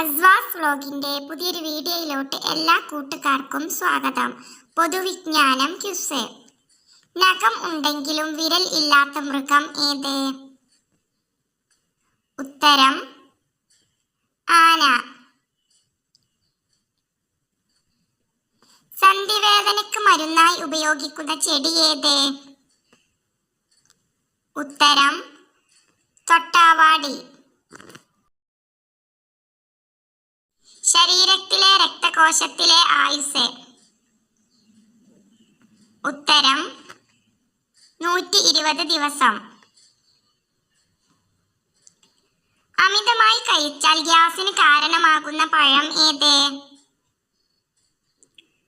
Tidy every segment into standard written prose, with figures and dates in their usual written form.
അസ്വാസ് വ്ലോഗിന്റെ പുതിയൊരു വീഡിയോയിലോട്ട് എല്ലാ കൂട്ടുകാർക്കും സ്വാഗതം. പൊതുവിജ്ഞാനം ക്വിസ്. നഖം ഉണ്ടെങ്കിലും വിരൽ ഇല്ലാത്ത മൃഗം ഏത്? ഉത്തരം ആന. സന്ധിവേദനയ്ക്ക് മരുന്നായി ഉപയോഗിക്കുന്ന ചെടി ഏത്? ഉത്തരം തൊട്ടാവാടി. ശരീരത്തിലെ രക്തകോശത്തിലെ ആയുസ്? ഉത്തരം 120 ദിവസം. അമിതമായി കഴിച്ചാൽ ഗ്യാസിന് കാരണമാകുന്ന പഴം ഏത്?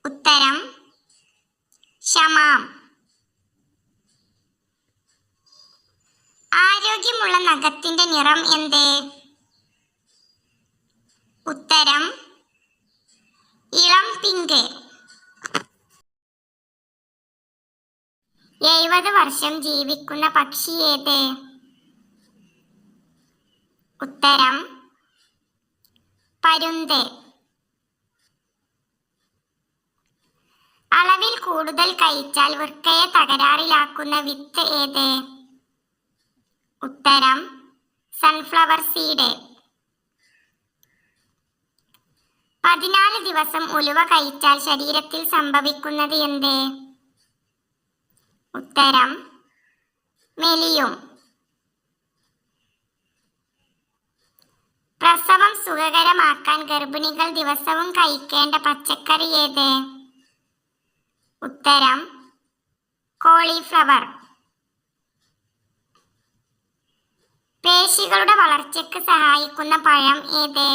ഉത്തരം ശമാം. ആരോഗ്യമുള്ള നഖത്തിന്റെ നിറം എന്ത്? ഉത്തരം ഇളം പിങ്ക്. 70 വർഷം ജീവിക്കുന്ന പക്ഷി ഏത്? ഉത്തരം പരുന്ത്. അളവിൽ കൂടുതൽ കഴിച്ചാൽ വൃക്കയെ തകരാറിലാക്കുന്ന വിത്ത് ഏത്? ഉത്തരം സൺഫ്ലവർ സീഡ്. 14 ദിവസം ഉലുവ കഴിച്ചാൽ ശരീരത്തിൽ സംഭവിക്കുന്നത് എന്ത്? ഉത്തരം മെലിയും. പ്രസവം സുഖകരമാക്കാൻ ഗർഭിണികൾ ദിവസവും കഴിക്കേണ്ട പച്ചക്കറി ഏത്? ഉത്തരം കോളിഫ്ലവർ. പേശികളുടെ വളർച്ചയ്ക്ക് സഹായിക്കുന്ന പഴം ഏത്?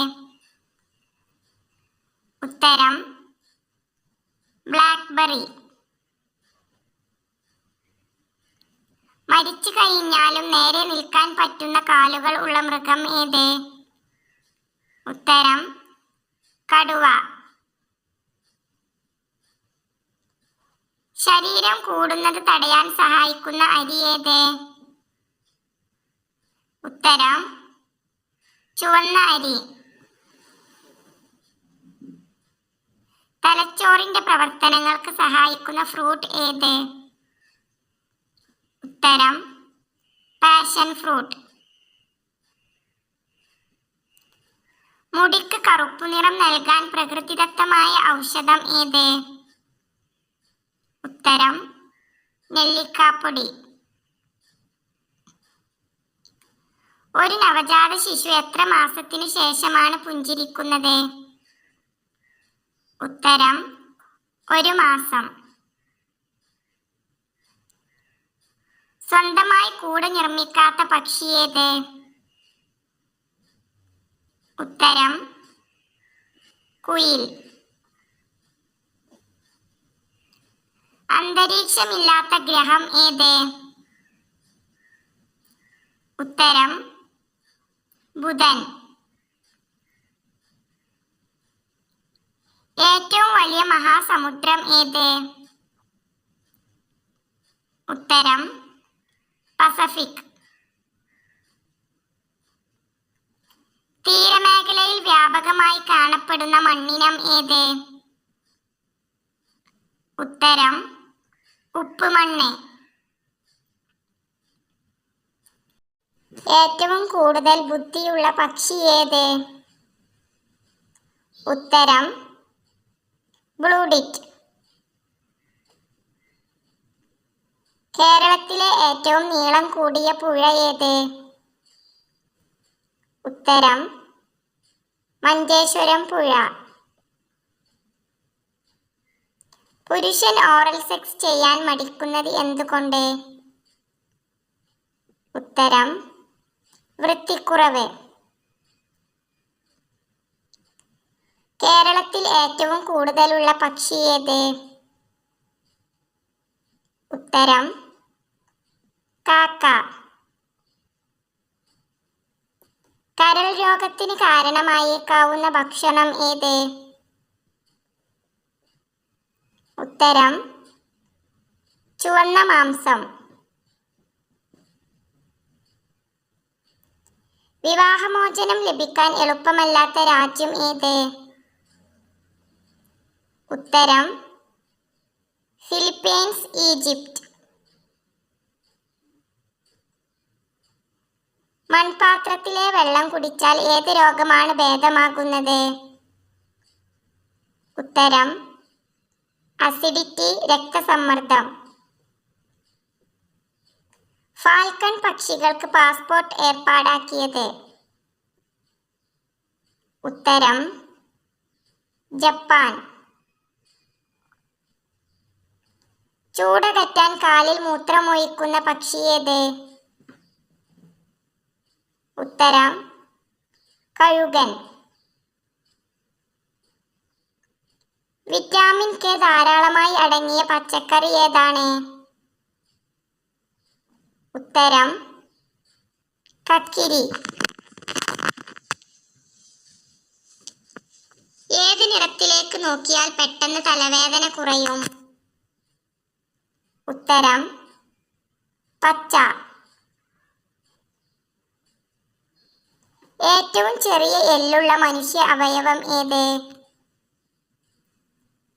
ഉത്തരം ബ്ലാക്ക്ബെറി. മരിച്ചു കഴിഞ്ഞാലും നേരെ നിൽക്കാൻ പറ്റുന്ന കാലുകൾ ഉള്ള മൃഗം ഏത്? ഉത്തരം കടുവ. ശരീരം കൂടുന്നത് തടയാൻ സഹായിക്കുന്ന അരി ഏത്? ഉത്തരം ചുവന്ന അരി. തലച്ചോറിന്റെ പ്രവർത്തനങ്ങൾക്ക് സഹായിക്കുന്ന ഫ്രൂട്ട് ഏത്? ഉത്തരം പാഷൻ ഫ്രൂട്ട്. മുടിക്ക് കറുപ്പു നിറം നൽകാൻ പ്രകൃതിദത്തമായ ഔഷധം ഏത്? ഉത്തരം നെല്ലിക്കാപ്പൊടി. ഒരു നവജാത ശിശു എത്ര മാസത്തിനു ശേഷമാണ് പുഞ്ചിരിക്കുന്നത്? ഉത്തരം 1 മാസം. സ്വന്തമായി കൂട് നിർമ്മിക്കാത്ത പക്ഷി ഏത്? ഉത്തരം കുയിൽ. അന്തരീക്ഷമില്ലാത്ത ഗ്രഹം ഏത്? ഉത്തരം ബുധൻ. ഏറ്റവും വലിയ മഹാസമുദ്രം ഏത്? ഉത്തരം പസഫിക്. തീരമേഖലയിൽ വ്യാപകമായി കാണപ്പെടുന്ന മണ്ണിനം ഏത്? ഉത്തരം ഉപ്പുമണ്ണ്. ഏറ്റവും കൂടുതൽ ബുദ്ധിയുള്ള പക്ഷി ഏത്? ഉത്തരം ബ്ലൂഡിറ്റ്. കേരളത്തിലെ ഏറ്റവും നീളം കൂടിയ പുഴ ഏത്? ഉത്തരം മഞ്ചേശ്വരം പുഴ. പുരുഷൻ ഓറൽ സെക്സ് ചെയ്യാൻ മടിക്കുന്നത് എന്തുകൊണ്ട്? ഉത്തരം വൃത്തിക്കുറവ്. കേരളത്തിൽ ഏറ്റവും കൂടുതലുള്ള പക്ഷി ഏത്? ഉത്തരം കാക്ക. കരൾ രോഗത്തിന് കാരണമായേക്കാവുന്ന ഭക്ഷണം ഏത്? ഉത്തരം ചുവന്ന മാംസം. വിവാഹമോചനം ലഭിക്കാൻ എളുപ്പമല്ലാത്ത രാജ്യം ഏത്? ഉത്തരം ഫിലിപ്പീൻസ്, ഈജിപ്റ്റ്. മൺപാത്രത്തിലെ വെള്ളം കുടിച്ചാൽ ഏത് രോഗമാണ് ഭേദമാകുന്നത്? ഉത്തരം അസിഡിറ്റി, രക്തസമ്മർദ്ദം. ഫാൽക്കൺ പക്ഷികൾക്ക് പാസ്പോർട്ട് ഏർപ്പാടാക്കിയത്? ഉത്തരം ജപ്പാൻ. ചൂടകറ്റാൻ കാലിൽ മൂത്രമൊഴിക്കുന്ന പക്ഷി ഏത്? ഉത്തരം കഴുകൻ. വിറ്റാമിൻ കെ ധാരാളമായി അടങ്ങിയ പച്ചക്കറി ഏതാണ്? ഉത്തരം കക്കിരി. ഏത് നിറത്തിലേക്ക് നോക്കിയാൽ പെട്ടെന്ന് തലവേദന കുറയും? ഉത്തരം പച്ച. ഏറ്റവും ചെറിയ എല്ലുള്ള മനുഷ്യ അവയവം ഏത്?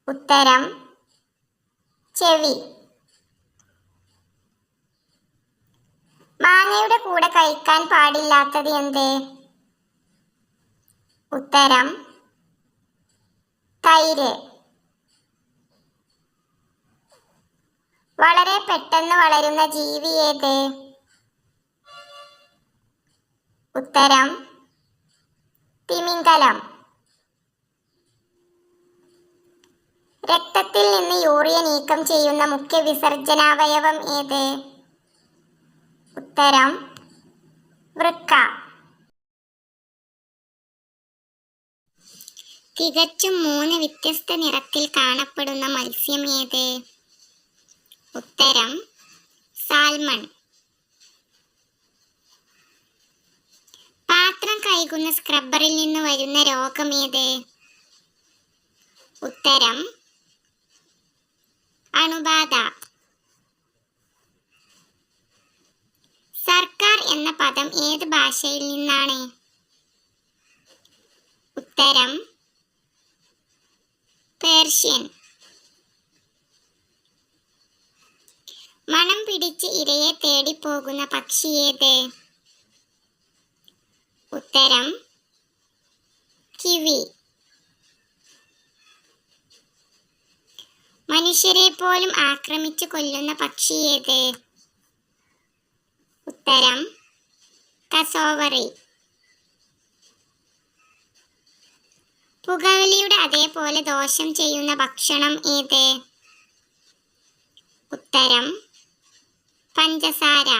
ഉത്തരം ചെവി. മാങ്ങയുടെ കൂടെ കഴിക്കാൻ പാടില്ലാത്തത് എന്ത്? ഉത്തരം തൈര്. വളരെ പെട്ടെന്ന് വളരുന്ന ജീവി ഏത്? ഉത്തരം തിമിംഗലം. രക്തത്തിൽ നിന്ന് യൂറിയ നീക്കം ചെയ്യുന്ന മുഖ്യ വിസർജനാവയവം ഏത്? ഉത്തരം വൃക്ക. തികച്ചും 3 വ്യത്യസ്ത നിറത്തിൽ കാണപ്പെടുന്ന മത്സ്യം ഏത്? ഉത്തരം സാൽമൺ. പാത്രം കഴുകുന്ന സ്ക്രബ്ബറിൽ നിന്ന് വരുന്ന രോഗം ഏത്? ഉത്തരം അണുബാധ. സർക്കാർ എന്ന പദം ഏത് ഭാഷയിൽ നിന്നാണ്? ഉത്തരം പേർഷ്യൻ. മണം പിടിച്ച് ഇരയെ തേടി പോകുന്ന പക്ഷി ഏത്? ഉത്തരം കിവി. മനുഷ്യരെ പോലും ആക്രമിച്ചു കൊല്ലുന്ന പക്ഷി ഏത്? ഉത്തരം കസോവറി. പുകവലിയുടെ അതേപോലെ ദോഷം ചെയ്യുന്ന ഭക്ഷണം ഏത്? ഉത്തരം പഞ്ചസാര.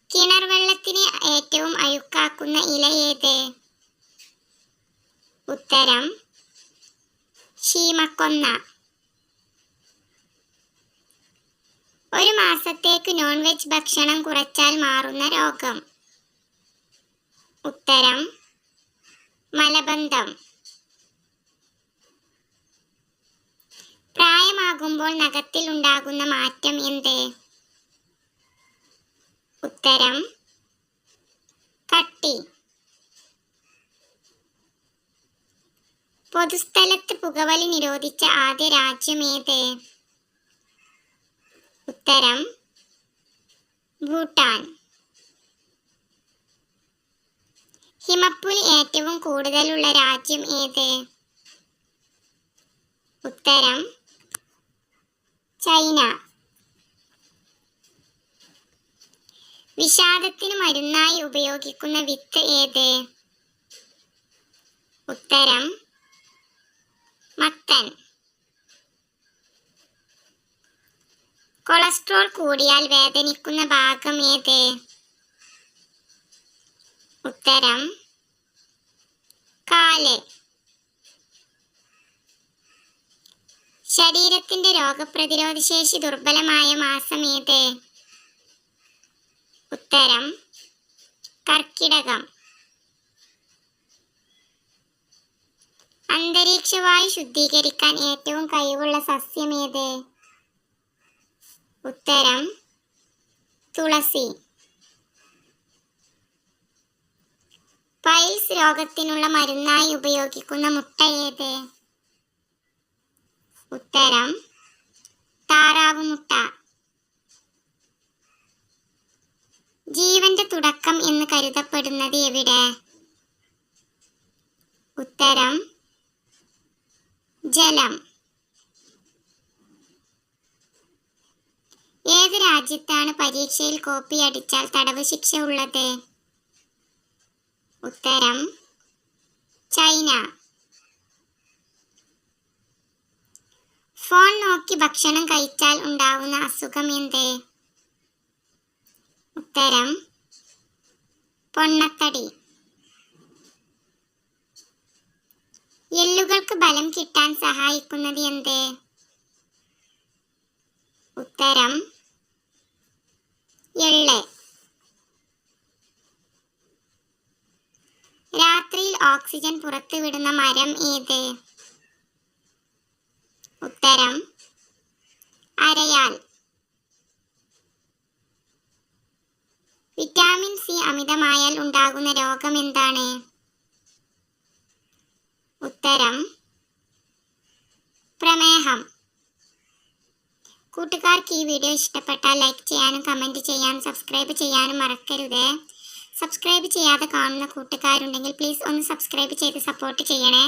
കിണർ വെള്ളത്തിന് ഏറ്റവും അഴുക്കാക്കുന്ന ഇല ഏത്? ഉത്തരം ശീമക്കൊന്ന. ഒരു മാസത്തേക്ക് നോൺ വെജ് ഭക്ഷണം കുറച്ചാൽ മാറുന്ന രോഗം? ഉത്തരം മലബന്ധം. പ്രായമാകുമ്പോൾ നഖത്തിൽ ഉണ്ടാകുന്ന മാറ്റം എന്ത്? ഉത്തരം കട്ടി. പൊതുസ്ഥലത്ത് പുകവലി നിരോധിച്ച ആദ്യ രാജ്യം ഏത്? ഉത്തരം ഭൂട്ടാൻ. ഹിമപ്പുലി ഏറ്റവും കൂടുതലുള്ള രാജ്യം ഏത്? ഉത്തരം ചൈന. വിഷാദത്തിന് മരുന്നായി ഉപയോഗിക്കുന്ന വിത്ത് ഏത്? ഉത്തരം മത്തൻ. കൊളസ്ട്രോൾ കൂടിയാൽ വേദനിക്കുന്ന ഭാഗം ഏത്? ഉത്തരം കാല്. ശരീരത്തിന്റെ രോഗപ്രതിരോധ ശേഷി ദുർബലമായ മാസം ഏത്? ഉത്തരം കർക്കിടകം. അന്തരീക്ഷവായു ശുദ്ധീകരിക്കാൻ ഏറ്റവും കഴിവുള്ള സസ്യം ഏത്? ഉത്തരം തുളസി. റേബീസ് രോഗത്തിനുള്ള മരുന്നായി ഉപയോഗിക്കുന്ന മുട്ട ഏത്? ഉത്തരം താറാവ് മുട്ട. ജീവന്റെ തുടക്കം എന്ന് കരുതപ്പെടുന്നത് എവിടെ? ഉത്തരം ജലം. ഏത് രാജ്യത്താണ് പരീക്ഷയിൽ കോപ്പി അടിച്ചാൽ തടവ് ശിക്ഷ ഉള്ളത്? ഉത്തരം ചൈന. ഫോൺ നോക്കി ഭക്ഷണം കഴിച്ചാൽ ഉണ്ടാവുന്ന അസുഖം എന്ത്? ഉത്തരം പൊണ്ണത്തടി. എല്ലുകൾക്ക് ബലം കിട്ടാൻ സഹായിക്കുന്നത് എന്ത്? ഉത്തരം എള്ള്. രാത്രിയിൽ ഓക്സിജൻ പുറത്തുവിടുന്ന മരം ഏത്? ഉത്തരം അരയാൽ. വിറ്റാമിൻ സി അമിതമായാൽ ഉണ്ടാകുന്ന രോഗം എന്താണ്? ഉത്തരം പ്രമേഹം. കൂട്ടുകാർക്ക് ഈ വീഡിയോ ഇഷ്ടപ്പെട്ടാൽ ലൈക്ക് ചെയ്യാനും കമൻറ്റ് ചെയ്യാനും സബ്സ്ക്രൈബ് ചെയ്യാനും മറക്കരുത്. സബ്സ്ക്രൈബ് ചെയ്യാതെ കാണുന്ന കൂട്ടുകാരുണ്ടെങ്കിൽ പ്ലീസ് ഒന്ന് സബ്സ്ക്രൈബ് ചെയ്ത് സപ്പോർട്ട് ചെയ്യണേ.